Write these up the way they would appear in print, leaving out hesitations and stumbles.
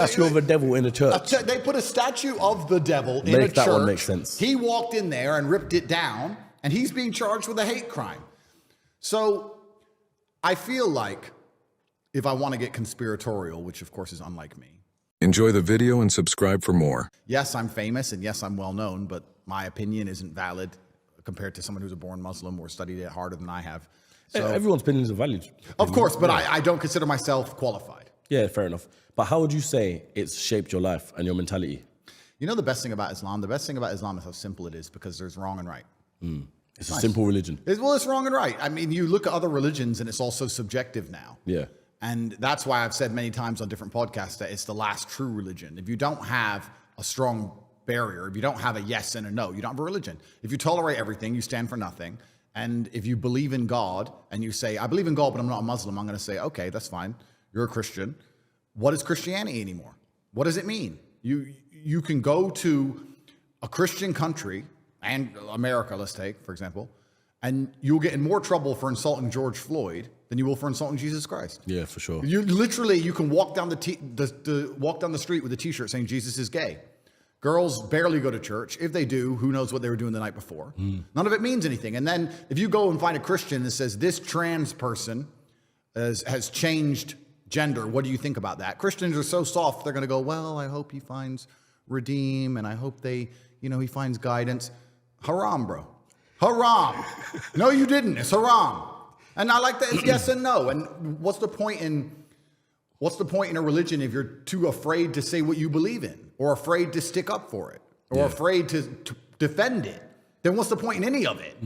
statue of a devil in a church. They put a statue of the devil in a church. That one makes sense. He walked in there and ripped it down, and he's being charged with a hate crime. So I feel like if I want to get conspiratorial, which of course is unlike me. Enjoy the video and subscribe for more. Yes, I'm famous, and yes, I'm well known, but my opinion isn't valid compared to someone who's a born Muslim or studied it harder than I have. So, everyone's opinions are valid. Of course, but I don't consider myself qualified. Yeah, fair enough. But how would you say it's shaped your life and your mentality? You know the best thing about Islam? The best thing about Islam is how simple it is, because there's wrong and right. It's a simple religion. It's wrong and right. I mean, you look at other religions and it's also subjective now. Yeah. And that's why I've said many times on different podcasts that it's the last true religion. If you don't have a strong barrier, if you don't have a yes and a no, you don't have a religion. If you tolerate everything, you stand for nothing. And if you believe in God and you say, I believe in God, but I'm not a Muslim, I'm going to say, okay, that's fine. You're a Christian. What is Christianity anymore? What does it mean? You can go to a Christian country, and America, let's take, for example, and you'll get in more trouble for insulting George Floyd than you will for insulting Jesus Christ. Yeah, for sure. You can walk down walk down the street with a T-shirt saying Jesus is gay. Girls barely go to church. If they do, who knows what they were doing the night before? None of it means anything. And then if you go and find a Christian that says this trans person has changed gender, what do you think about that? Christians are so soft, they're going to go, well, I hope he finds redeem, and I hope he finds guidance. Haram, bro. Haram. No, you didn't. It's haram. And I like that it's yes and no. And what's the point in a religion if you're too afraid to say what you believe in, or afraid to stick up for it, or afraid to defend it? Then what's the point in any of it?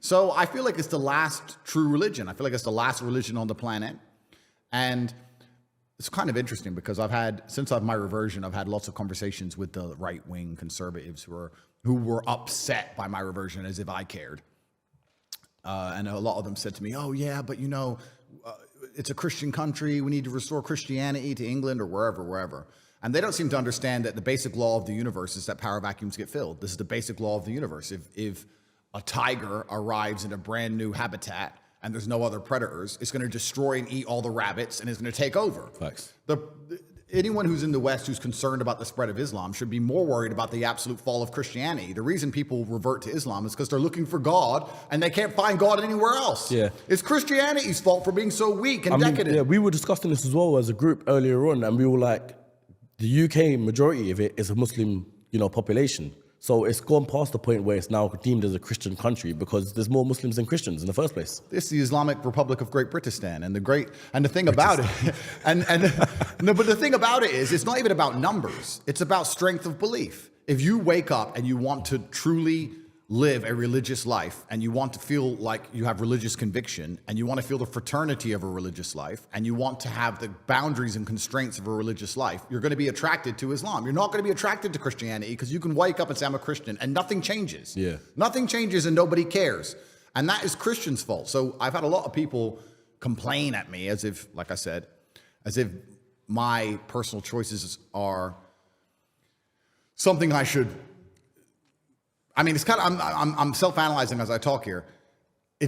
So I feel like it's the last true religion. I feel like it's the last religion on the planet. And it's kind of interesting because since my reversion, I've had lots of conversations with the right-wing conservatives who were upset by my reversion, as if I cared. And a lot of them said to me, oh yeah, but it's a Christian country. We need to restore Christianity to England or wherever. And they don't seem to understand that the basic law of the universe is that power vacuums get filled. This is the basic law of the universe. If a tiger arrives in a brand new habitat and there's no other predators, it's going to destroy and eat all the rabbits and it's going to take over. Facts. Anyone who's in the West who's concerned about the spread of Islam should be more worried about the absolute fall of Christianity. The reason people revert to Islam is because they're looking for God and they can't find God anywhere else. Yeah. It's Christianity's fault for being so weak and decadent. Yeah, we were discussing this as well as a group earlier on, and we were like, the UK majority of it is a Muslim, population. So it's gone past the point where it's now deemed as a Christian country because there's more Muslims than Christians in the first place. This is the Islamic Republic of Great Britistan, and the thing about it, but the thing about it is, it's not even about numbers. It's about strength of belief. If you wake up and you want to truly live a religious life, and you want to feel like you have religious conviction, and you want to feel the fraternity of a religious life, and you want to have the boundaries and constraints of a religious life, you're going to be attracted to Islam. You're not going to be attracted to Christianity because you can wake up and say, I'm a Christian, and nothing changes. Yeah. Nothing changes and nobody cares. And that is Christians' fault. So I've had a lot of people complain at me as if, like I said, as if my personal choices are something I should... I mean, it's kind of, I'm self-analyzing as I talk here.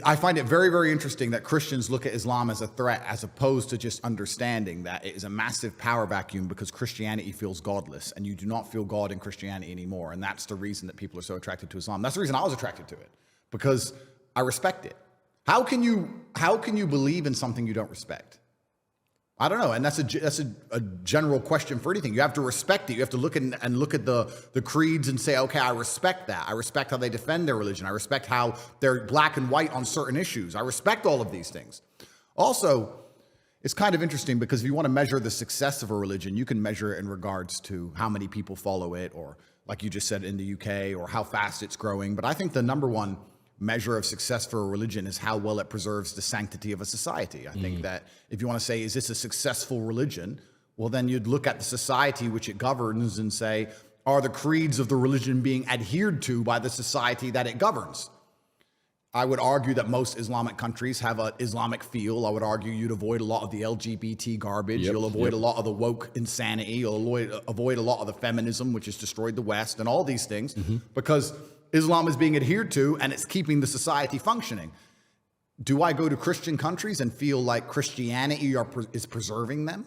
I find it very, very interesting that Christians look at Islam as a threat as opposed to just understanding that it is a massive power vacuum because Christianity feels godless and you do not feel God in Christianity anymore. And that's the reason that people are so attracted to Islam. That's the reason I was attracted to it, because I respect it. How can you believe in something you don't respect? I don't know, and that's a general question for anything. You have to respect it. You have to look at the creeds and say, okay, I respect that. I respect how they defend their religion. I respect how they're black and white on certain issues. I respect all of these things. Also, it's kind of interesting because if you want to measure the success of a religion, you can measure it in regards to how many people follow it, or like you just said in the UK, or how fast it's growing. But I think the number one measure of success for a religion is how well it preserves the sanctity of a society. I think that if you want to say, is this a successful religion? Well, then you'd look at the society which it governs and say, are the creeds of the religion being adhered to by the society that it governs? I would argue that most Islamic countries have an Islamic feel. I would argue you'd avoid a lot of the LGBT garbage. You'll avoid a lot of the woke insanity. You'll avoid a lot of the feminism, which has destroyed the West, and all these things, because Islam is being adhered to and it's keeping the society functioning. Do I go to Christian countries and feel like Christianity is preserving them?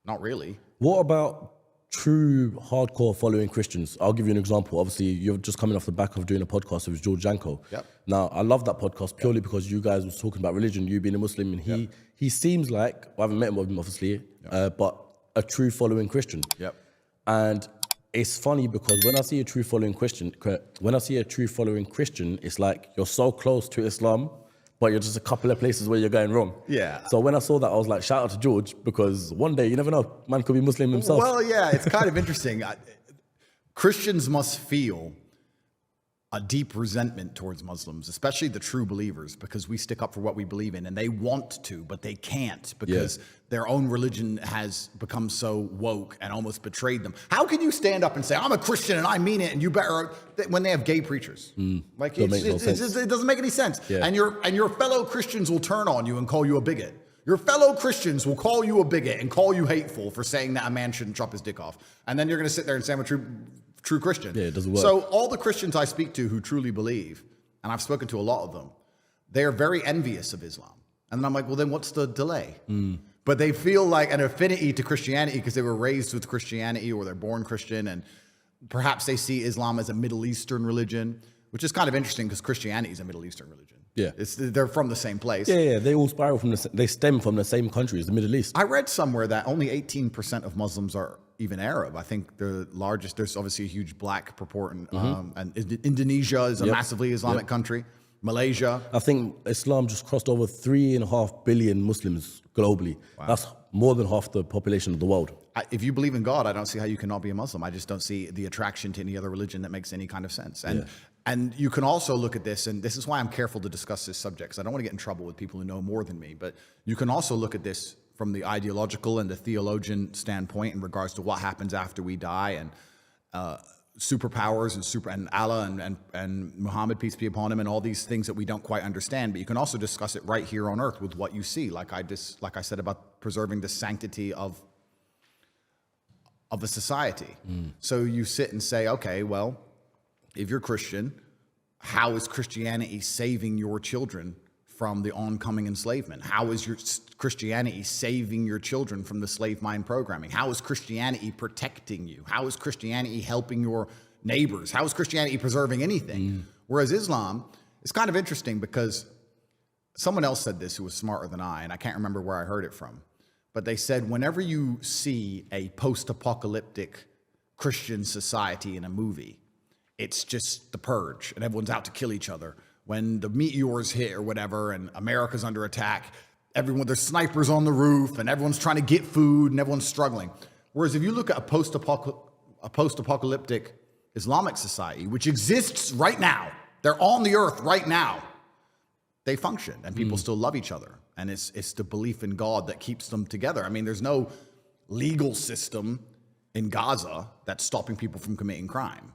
Not really. What about true hardcore following Christians? I'll give you an example. Obviously, you're just coming off the back of doing a podcast with George Janko. Yep. Now, I love that podcast purely because you guys was talking about religion, you being a Muslim, and he seems like, I haven't met him obviously, but a true following Christian. Yep. And it's funny because when I see a true following Christian, it's like you're so close to Islam, but you're just a couple of places where you're going wrong. Yeah. So when I saw that, I was like, shout out to George, because one day, you never know, man could be Muslim himself. Well, yeah, it's kind of interesting. Christians must feel a deep resentment towards Muslims, especially the true believers, because we stick up for what we believe in, and they want to, but they can't because their own religion has become so woke and almost betrayed them. How can you stand up and say, I'm a Christian and I mean it, and you better, when they have gay preachers? Like, it doesn't make any sense. Yeah. And your fellow Christians will turn on you and call you a bigot. Your fellow Christians will call you a bigot and call you hateful for saying that a man shouldn't chop his dick off. And then you're going to sit there and say, I'm a true Christian. Yeah, it doesn't work. So all the Christians I speak to who truly believe, and I've spoken to a lot of them, they are very envious of Islam. And then I'm like, well, then what's the delay? But they feel like an affinity to Christianity because they were raised with Christianity or they're born Christian, and perhaps they see Islam as a Middle Eastern religion, which is kind of interesting because Christianity is a Middle Eastern religion. Yeah. They're from the same place. Yeah, they all spiral they stem from the same country as the Middle East. I read somewhere that only 18% of Muslims are even Arab. I think the largest, there's obviously a huge black proportion, and Indonesia is a massively Islamic country. Malaysia. I think Islam just crossed over 3.5 billion Muslims globally. Wow. That's more than half the population of the world. If you believe in God, I don't see how you cannot be a Muslim. I just don't see the attraction to any other religion that makes any kind of sense. And you can also look at this, and this is why I'm careful to discuss this subject, because I don't want to get in trouble with people who know more than me, but you can also look at this from the ideological and the theologian standpoint in regards to what happens after we die, and superpowers and Allah and Muhammad, peace be upon him, and all these things that we don't quite understand. But you can also discuss it right here on earth with what you see, like I said about preserving the sanctity of a society. So you sit and say, okay, well, if you're Christian, how is Christianity saving your children from the oncoming enslavement? How is your Christianity saving your children from the slave mine programming? How is Christianity protecting you? How is Christianity helping your neighbors? How is Christianity preserving anything? Whereas Islam, it's kind of interesting because someone else said this who was smarter than I, and I can't remember where I heard it from, but they said whenever you see a post-apocalyptic Christian society in a movie, it's just the purge and everyone's out to kill each other. When the meteors hit or whatever and America's under attack, there's snipers on the roof and everyone's trying to get food and everyone's struggling. Whereas if you look at a post-apocalyptic Islamic society, which exists right now, they're on the earth right now, they function and people still love each other. And it's the belief in God that keeps them together. I mean, there's no legal system in Gaza that's stopping people from committing crime.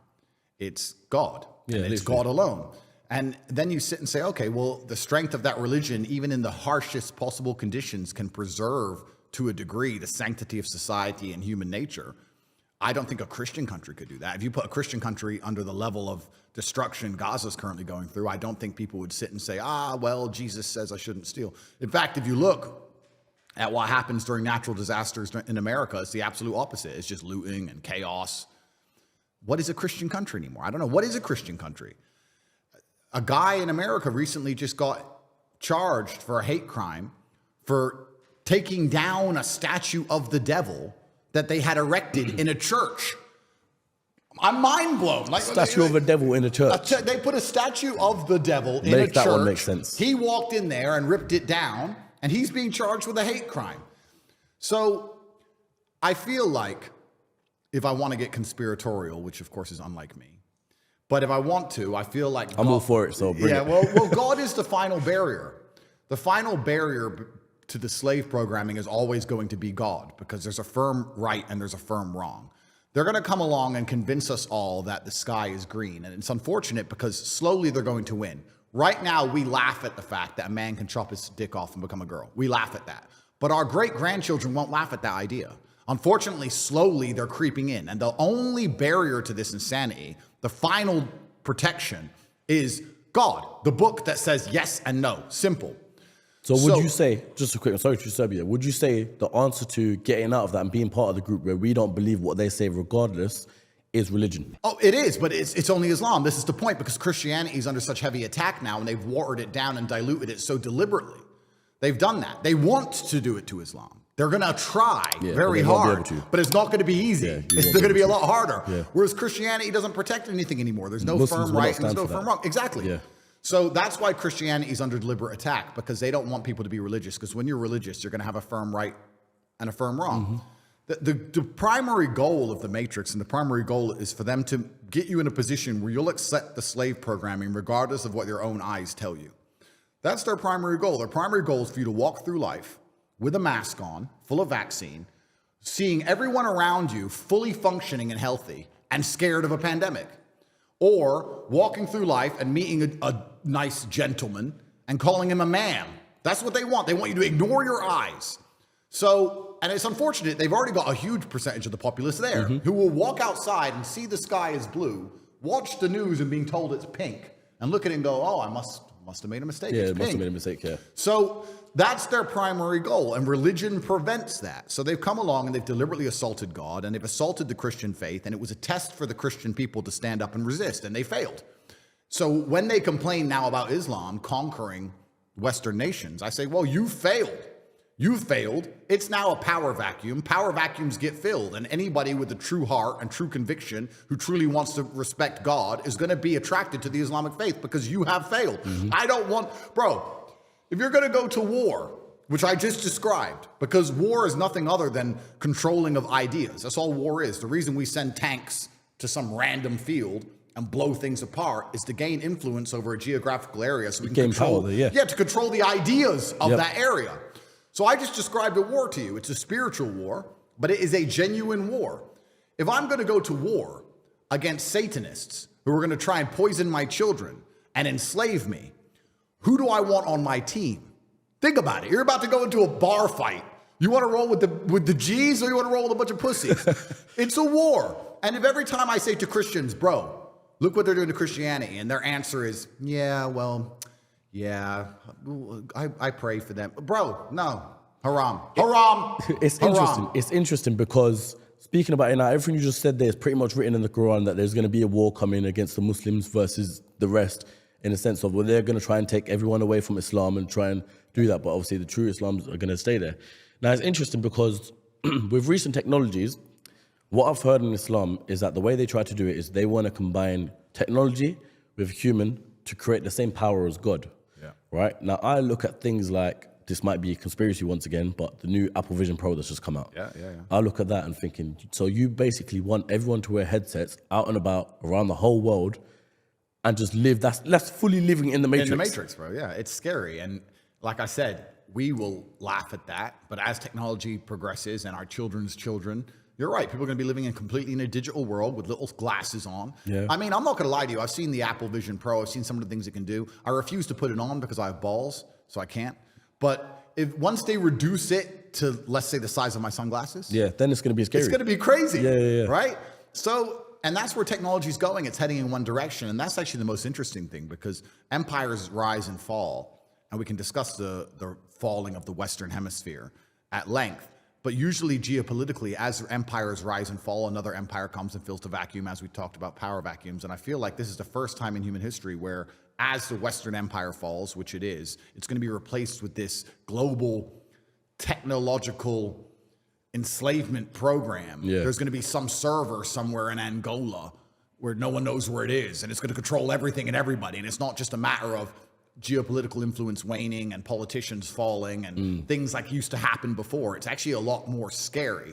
It's God. Yeah, and it's God alone. And then you sit and say, okay, well, the strength of that religion, even in the harshest possible conditions, can preserve to a degree the sanctity of society and human nature. I don't think a Christian country could do that. If you put a Christian country under the level of destruction Gaza's currently going through, I don't think people would sit and say, well, Jesus says I shouldn't steal. In fact, if you look at what happens during natural disasters in America, it's the absolute opposite. It's just looting and chaos. What is a Christian country anymore? I don't know. What is a Christian country? A guy in America recently just got charged for a hate crime for taking down a statue of the devil that they had erected in a church. I'm mind blown. Like, statue of a devil in a church. They put a statue of the devil in a church. That one makes sense. He walked in there and ripped it down, and he's being charged with a hate crime. So I feel like if I want to get conspiratorial, which of course is unlike me, but if I want to, I feel like I'm all for it, so bring it. Well, God is the final barrier. The final barrier to the slave programming is always going to be God, because there's a firm right and there's a firm wrong. They're going to come along and convince us all that the sky is green. And it's unfortunate because slowly they're going to win. Right now, we laugh at the fact that a man can chop his dick off and become a girl. We laugh at that. But our great-grandchildren won't laugh at that idea. Unfortunately, slowly they're creeping in. And the only barrier to this insanity, the final protection, is God, the book that says yes and no. Simple. So would you say, just a quick, sorry to disturb you, would you say the answer to getting out of that and being part of the group where we don't believe what they say regardless is religion? Oh, it is, but it's only Islam. This is the point, because Christianity is under such heavy attack now, and they've watered it down and diluted it so deliberately. They've done that. They want to do it to Islam. They're going to try very hard, but it's not going to be easy. It's going to be a lot harder. Yeah. Whereas Christianity doesn't protect anything anymore. There's no Muslims firm right and there's no firm wrong. Exactly. Yeah. So that's why Christianity is under deliberate attack, because they don't want people to be religious, because when you're religious, you're going to have a firm right and a firm wrong. The primary goal of the Matrix, and the primary goal is for them to get you in a position where you'll accept the slave programming regardless of what your own eyes tell you. That's their primary goal. Their primary goal is for you to walk through life with a mask on, full of vaccine, seeing everyone around you fully functioning and healthy and scared of a pandemic. Or walking through life and meeting a nice gentleman and calling him a ma'am. That's what they want. They want you to ignore your eyes. So, and it's unfortunate, they've already got a huge percentage of the populace there who will walk outside and see the sky is blue, watch the news and being told it's pink, and look at it and go, oh, I must have made a mistake. Yeah, it's it must pink. have made a mistake, yeah. So that's their primary goal, and religion prevents that. So they've come along and they've deliberately assaulted God, and they've assaulted the Christian faith, and it was a test for the Christian people to stand up and resist, and they failed. So when they complain now about Islam conquering Western nations, I say, well, you failed. You failed. It's now a power vacuum. Power vacuums get filled, and anybody with a true heart and true conviction who truly wants to respect God is going to be attracted to the Islamic faith because you have failed. I don't want, bro, if you're going to go to war, which I just described, because war is nothing other than controlling of ideas. That's all war is. The reason we send tanks to some random field and blow things apart is to gain influence over a geographical area so we can control, to control the ideas of that area. So I just described a war to you. It's a spiritual war, but it is a genuine war. If I'm going to go to war against Satanists who are going to try and poison my children and enslave me, who do I want on my team? Think about it. You're about to go into a bar fight. You want to roll with the G's, or you want to roll with a bunch of pussies? It's a war. And if every time I say to Christians, bro, look what they're doing to Christianity, and their answer is, yeah, I pray for them. Bro, no. Haram. It's interesting. It's interesting because speaking about it now, everything you just said there is pretty much written in the Quran that there's going to be a war coming against the Muslims versus the rest, in the sense of, well, they're going to try and take everyone away from Islam and try and do that. But obviously the true Islams are going to stay there. Now, it's interesting because with recent technologies, what I've heard in Islam is that the way they try to do it is they want to combine technology with human to create the same power as God. Yeah. Right? Now, I look at things like, this might be a conspiracy once again, but the new Apple Vision Pro that's just come out. Yeah. I look at that and thinking, so you basically want everyone to wear headsets out and about around the whole world and just live, that's fully living in the Matrix. In the Matrix, bro, yeah. It's scary. And like I said, we will laugh at that. But as technology progresses and our children's children, you're right. People are going to be living completely in a digital world with little glasses on. Yeah. I mean, I'm not going to lie to you. I've seen the Apple Vision Pro. I've seen some of the things it can do. I refuse to put it on because I have balls, so I can't. But if once they reduce it to, let's say, the size of my sunglasses. Yeah, then it's going to be scary. It's going to be crazy. Yeah. Right? So, and that's where technology is going. It's heading in one direction. And that's actually the most interesting thing, because empires rise and fall. And we can discuss the falling of the Western Hemisphere at length. But usually geopolitically, as empires rise and fall, another empire comes and fills the vacuum, as we talked about power vacuums. And I feel like this is the first time in human history where, as the Western Empire falls, which it is, it's going to be replaced with this global technological enslavement program. Yeah. There's going to be some server somewhere in Angola where no one knows where it is, and it's going to control everything and everybody. And it's not just a matter of geopolitical influence waning and politicians falling and things like used to happen before. It's actually a lot more scary.